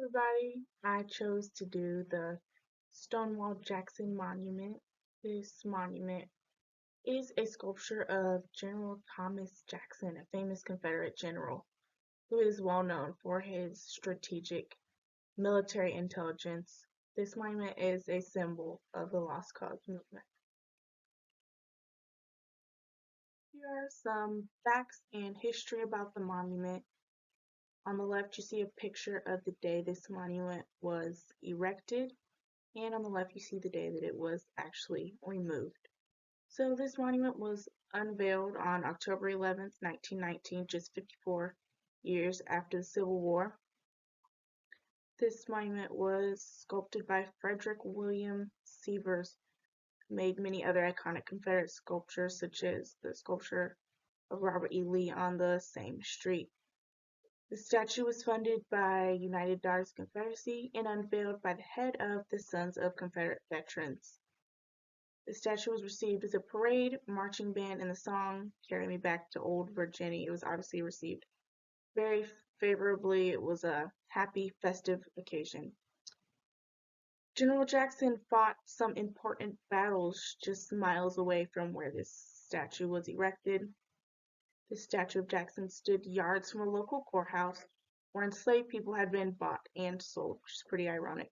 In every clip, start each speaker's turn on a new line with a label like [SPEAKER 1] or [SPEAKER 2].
[SPEAKER 1] everybody. I chose to do the Stonewall Jackson Monument. This monument is a sculpture of General Thomas Jackson, a famous Confederate general who is well known for his strategic military intelligence. This monument is a symbol of the Lost Cause movement. Here are some facts and history about the monument. On the left, you see a picture of the day this monument was erected. And on the left you see the day that it was actually removed. So this monument was unveiled on October 11th, 1919, just 54 years after the Civil War. This monument was sculpted by Frederick William Sievers, who made many other iconic Confederate sculptures, such as the sculpture of Robert E. Lee on the same street. The statue was funded by United Daughters of Confederacy and unveiled by the head of the Sons of Confederate Veterans. The statue was received with a parade, marching band, and the song "Carry Me Back to Old Virginia." It was obviously received very favorably. It was a happy, festive occasion. General Jackson fought some important battles just miles away from where this statue was erected. The statue of Jackson stood yards from a local courthouse where enslaved people had been bought and sold, which is pretty ironic.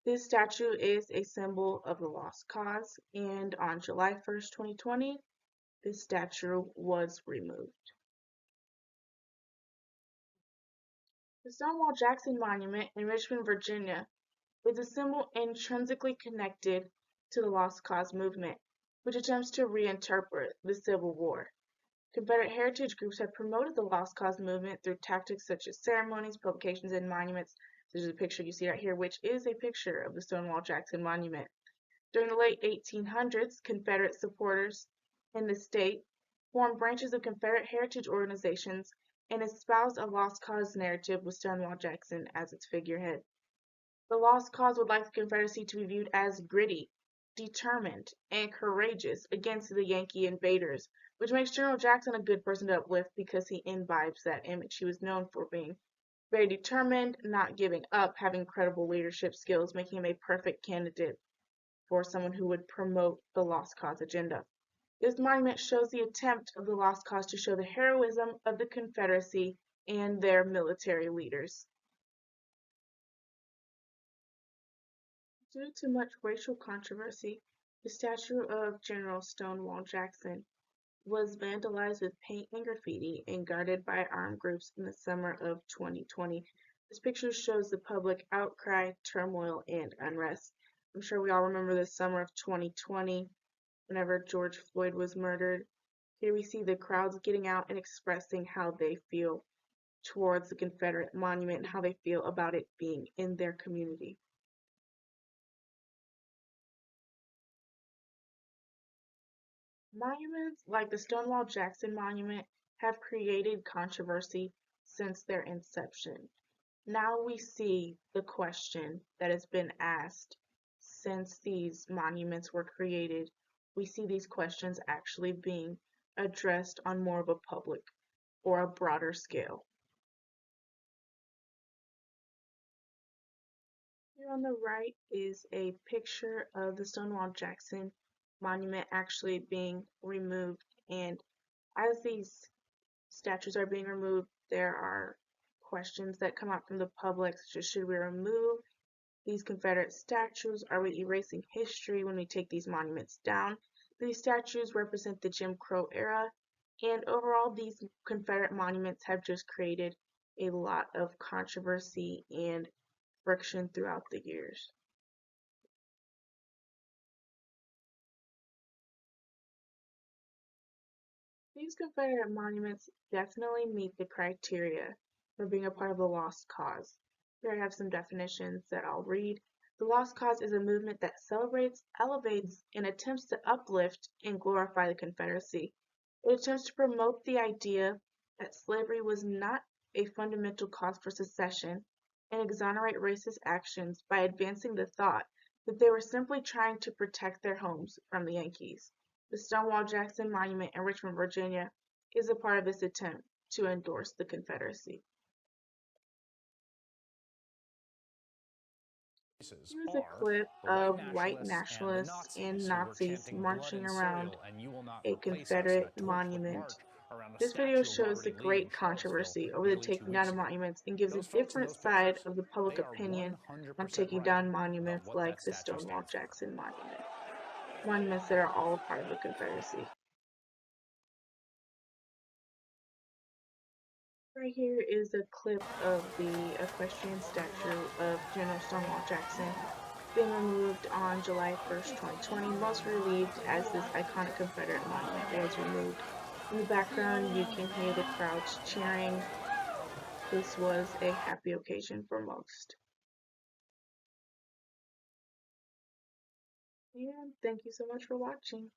[SPEAKER 1] This statue is a symbol of the Lost Cause, and on July 1st, 2020, this statue was removed. The Stonewall Jackson Monument in Richmond, Virginia is a symbol intrinsically connected to the Lost Cause movement, which attempts to reinterpret the Civil War. Confederate heritage groups have promoted the Lost Cause movement through tactics such as ceremonies, publications, and monuments. There's a picture you see right here, which is a picture of the Stonewall Jackson Monument. During the late 1800s, Confederate supporters in the state formed branches of Confederate heritage organizations and espoused a Lost Cause narrative with Stonewall Jackson as its figurehead. The Lost Cause would like the Confederacy to be viewed as gritty, determined, and courageous against the Yankee invaders, which makes General Jackson a good person to uplift because he imbibes that image. He was known for being very determined, not giving up, having incredible leadership skills, making him a perfect candidate for someone who would promote the Lost Cause agenda. This monument shows the attempt of the Lost Cause to show the heroism of the Confederacy and their military leaders. Due to much racial controversy, the statue of General Stonewall Jackson was vandalized with paint and graffiti and guarded by armed groups in the summer of 2020. This picture shows the public outcry, turmoil, and unrest. I'm sure we all remember the summer of 2020 whenever George Floyd was murdered. Here we see the crowds getting out and expressing how they feel towards the Confederate monument and how they feel about it being in their community. Monuments like the Stonewall Jackson Monument have created controversy since their inception. Now we see the question that has been asked since these monuments were created. We see these questions actually being addressed on more of a public or a broader scale. Here on the right is a picture of the Stonewall Jackson Monument actually being removed, and as these statues are being removed, there are questions that come out from the public, such as should we remove these Confederate statues? Are we erasing history when we take these monuments down? These statues represent the Jim Crow era, and overall these Confederate monuments have just created a lot of controversy and friction throughout the years. These Confederate monuments definitely meet the criteria for being a part of the Lost Cause. Here I have some definitions that I'll read. The Lost Cause is a movement that celebrates, elevates, and attempts to uplift and glorify the Confederacy. It attempts to promote the idea that slavery was not a fundamental cause for secession and exonerate racist actions by advancing the thought that they were simply trying to protect their homes from the Yankees. The Stonewall Jackson Monument in Richmond, Virginia is a part of this attempt to endorse the Confederacy.
[SPEAKER 2] choices
[SPEAKER 1] Here's a
[SPEAKER 2] are
[SPEAKER 1] clip
[SPEAKER 2] the white
[SPEAKER 1] of white
[SPEAKER 2] nationalists and the
[SPEAKER 1] nationalists and
[SPEAKER 2] Nazis who were
[SPEAKER 1] Nazis
[SPEAKER 2] chanting blood
[SPEAKER 1] marching
[SPEAKER 2] and
[SPEAKER 1] around
[SPEAKER 2] soil and you will not
[SPEAKER 1] a
[SPEAKER 2] replace us in a
[SPEAKER 1] Confederate
[SPEAKER 2] torchlit
[SPEAKER 1] monument.
[SPEAKER 2] march around a
[SPEAKER 1] This video
[SPEAKER 2] statue of
[SPEAKER 1] shows
[SPEAKER 2] Robert
[SPEAKER 1] the
[SPEAKER 2] E. Lee in
[SPEAKER 1] great
[SPEAKER 2] Charlottesville
[SPEAKER 1] controversy over the
[SPEAKER 2] nearly 2
[SPEAKER 1] taking down
[SPEAKER 2] weeks
[SPEAKER 1] of
[SPEAKER 2] ago.
[SPEAKER 1] monuments and gives a
[SPEAKER 2] Those folks in
[SPEAKER 1] different
[SPEAKER 2] those
[SPEAKER 1] side
[SPEAKER 2] pictures,
[SPEAKER 1] of the public
[SPEAKER 2] they are
[SPEAKER 1] opinion on
[SPEAKER 2] 100%
[SPEAKER 1] taking
[SPEAKER 2] right
[SPEAKER 1] down
[SPEAKER 2] about
[SPEAKER 1] monuments
[SPEAKER 2] what
[SPEAKER 1] like
[SPEAKER 2] that
[SPEAKER 1] the
[SPEAKER 2] statue
[SPEAKER 1] Stonewall
[SPEAKER 2] stands for.
[SPEAKER 1] Jackson Monument, monuments that are all a part of the Confederacy. Right here is a clip of the equestrian statue of General Stonewall Jackson being removed on July 1st, 2020, most relieved as this iconic Confederate monument was removed. In the background, you can hear the crowds cheering. This was a happy occasion for most. And thank you so much for watching.